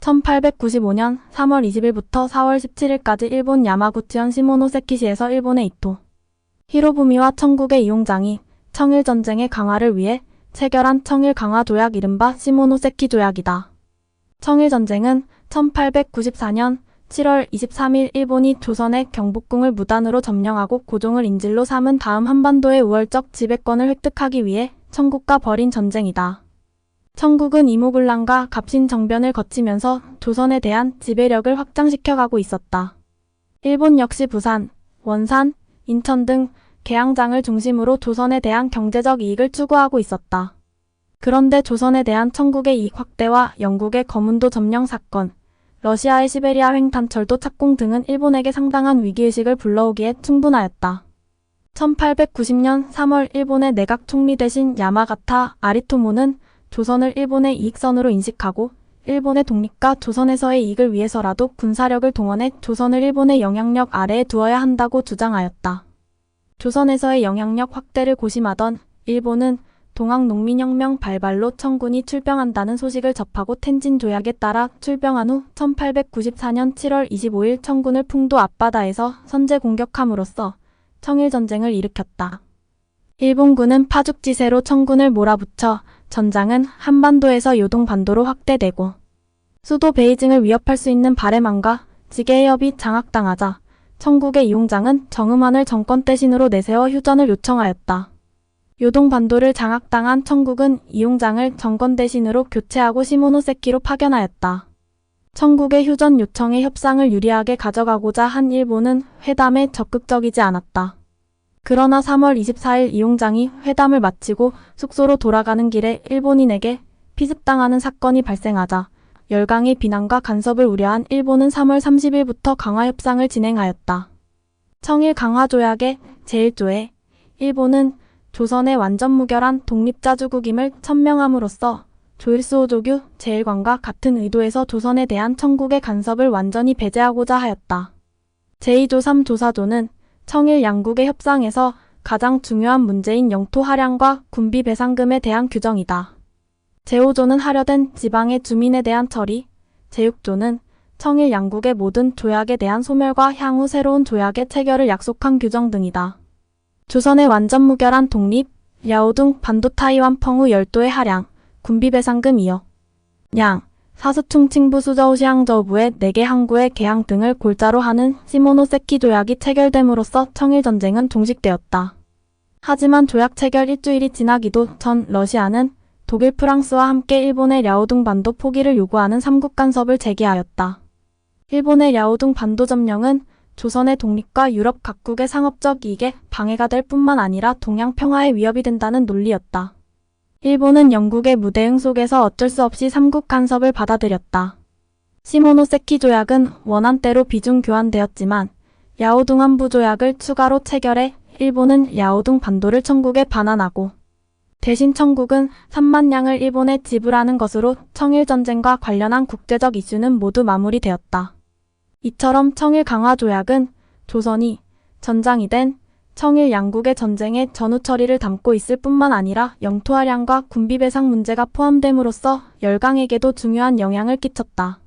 1895년 3월 20일부터 4월 17일까지 일본 야마구치현 시모노세키시에서 일본의 이토 히로부미와 청국의 이용장이 청일전쟁의 강화를 위해 체결한 청일강화조약 이른바 시모노세키 조약이다. 청일전쟁은 1894년 7월 23일 일본이 조선의 경복궁을 무단으로 점령하고 고종을 인질로 삼은 다음 한반도의 우월적 지배권을 획득하기 위해 청국과 벌인 전쟁이다. 청국은 이모군란과 갑신정변을 거치면서 조선에 대한 지배력을 확장시켜가고 있었다. 일본 역시 부산, 원산, 인천 등 개항장을 중심으로 조선에 대한 경제적 이익을 추구하고 있었다. 그런데 조선에 대한 청국의 이익 확대와 영국의 거문도 점령 사건, 러시아의 시베리아 횡단철도 착공 등은 일본에게 상당한 위기의식을 불러오기에 충분하였다. 1890년 3월 일본의 내각 총리 대신 야마가타 아리토모는 조선을 일본의 이익선으로 인식하고 일본의 독립과 조선에서의 이익을 위해서라도 군사력을 동원해 조선을 일본의 영향력 아래에 두어야 한다고 주장하였다. 조선에서의 영향력 확대를 고심하던 일본은 동학농민혁명 발발로 청군이 출병한다는 소식을 접하고 텐진 조약에 따라 출병한 후 1894년 7월 25일 청군을 풍도 앞바다에서 선제 공격함으로써 청일전쟁을 일으켰다. 일본군은 파죽지세로 청군을 몰아붙여 전장은 한반도에서 요동반도로 확대되고 수도 베이징을 위협할 수 있는 바레만과 지게해협이 장악당하자 청국의 이용장은 정음환을 정권 대신으로 내세워 휴전을 요청하였다. 요동반도를 장악당한 청국은 이용장을 정권 대신으로 교체하고 시모노세키로 파견하였다. 청국의 휴전 요청에 협상을 유리하게 가져가고자 한 일본은 회담에 적극적이지 않았다. 그러나 3월 24일 이용장이 회담을 마치고 숙소로 돌아가는 길에 일본인에게 피습당하는 사건이 발생하자 열강의 비난과 간섭을 우려한 일본은 3월 30일부터 강화협상을 진행하였다. 청일 강화조약의 제1조에 일본은 조선의 완전 무결한 독립자주국임을 천명함으로써 조일수호조규 제1관과 같은 의도에서 조선에 대한 청국의 간섭을 완전히 배제하고자 하였다. 제2조 3조사조는 청일 양국의 협상에서 가장 중요한 문제인 영토 할양과 군비 배상금에 대한 규정이다. 제5조는 하려된 지방의 주민에 대한 처리, 제6조는 청일 양국의 모든 조약에 대한 소멸과 향후 새로운 약의 체결을 약속한 규정 등이다. 조선의 완전 무결한 독립, 야오둥 반도타이완 펑후 열도의 할양, 군비 배상금 이어 양, 사스충칭부 수저우시항저우부의 4개 항구의 개항 등을 골자로 하는 시모노세키 조약이 체결됨으로써 청일전쟁은 종식되었다. 하지만 조약 체결 일주일이 지나기도 전 러시아는 독일 프랑스와 함께 일본의 랴오둥 반도 포기를 요구하는 삼국 간섭을 제기하였다. 일본의 랴오둥 반도 점령은 조선의 독립과 유럽 각국의 상업적 이익에 방해가 될 뿐만 아니라 동양 평화에 위협이 된다는 논리였다. 일본은 영국의 무대응 속에서 어쩔 수 없이 삼국 간섭을 받아들였다. 시모노세키 조약은 원안대로 비중 교환되었지만 랴오둥 한부 조약을 추가로 체결해 일본은 랴오둥 반도를 청국에 반환하고 대신 청국은 3만 냥을 일본에 지불하는 것으로 청일전쟁과 관련한 국제적 이슈는 모두 마무리되었다. 이처럼 청일 강화 조약은 조선이 전장이 된 청일 양국의 전쟁의 전후 처리를 담고 있을 뿐만 아니라 영토 할양과 군비 배상 문제가 포함됨으로써 열강에게도 중요한 영향을 끼쳤다.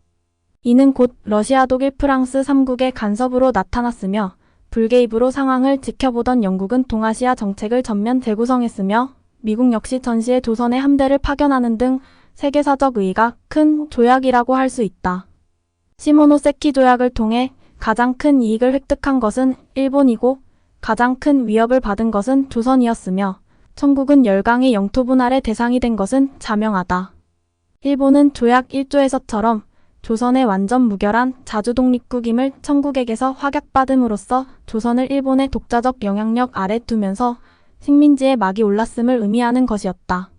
이는 곧 러시아, 독일, 프랑스 3국의 간섭으로 나타났으며 불개입으로 상황을 지켜보던 영국은 동아시아 정책을 전면 재구성했으며 미국 역시 전시에 조선의 함대를 파견하는 등 세계사적 의의가 큰 조약이라고 할 수 있다. 시모노세키 조약을 통해 가장 큰 이익을 획득한 것은 일본이고 가장 큰 위협을 받은 것은 조선이었으며 청국은 열강의 영토 분할의 대상이 된 것은 자명하다. 일본은 조약 1조에서처럼 조선의 완전 무결한 자주독립국임을 청국에게서 확약받음으로써 조선을 일본의 독자적 영향력 아래 두면서 식민지의 막이 올랐음을 의미하는 것이었다.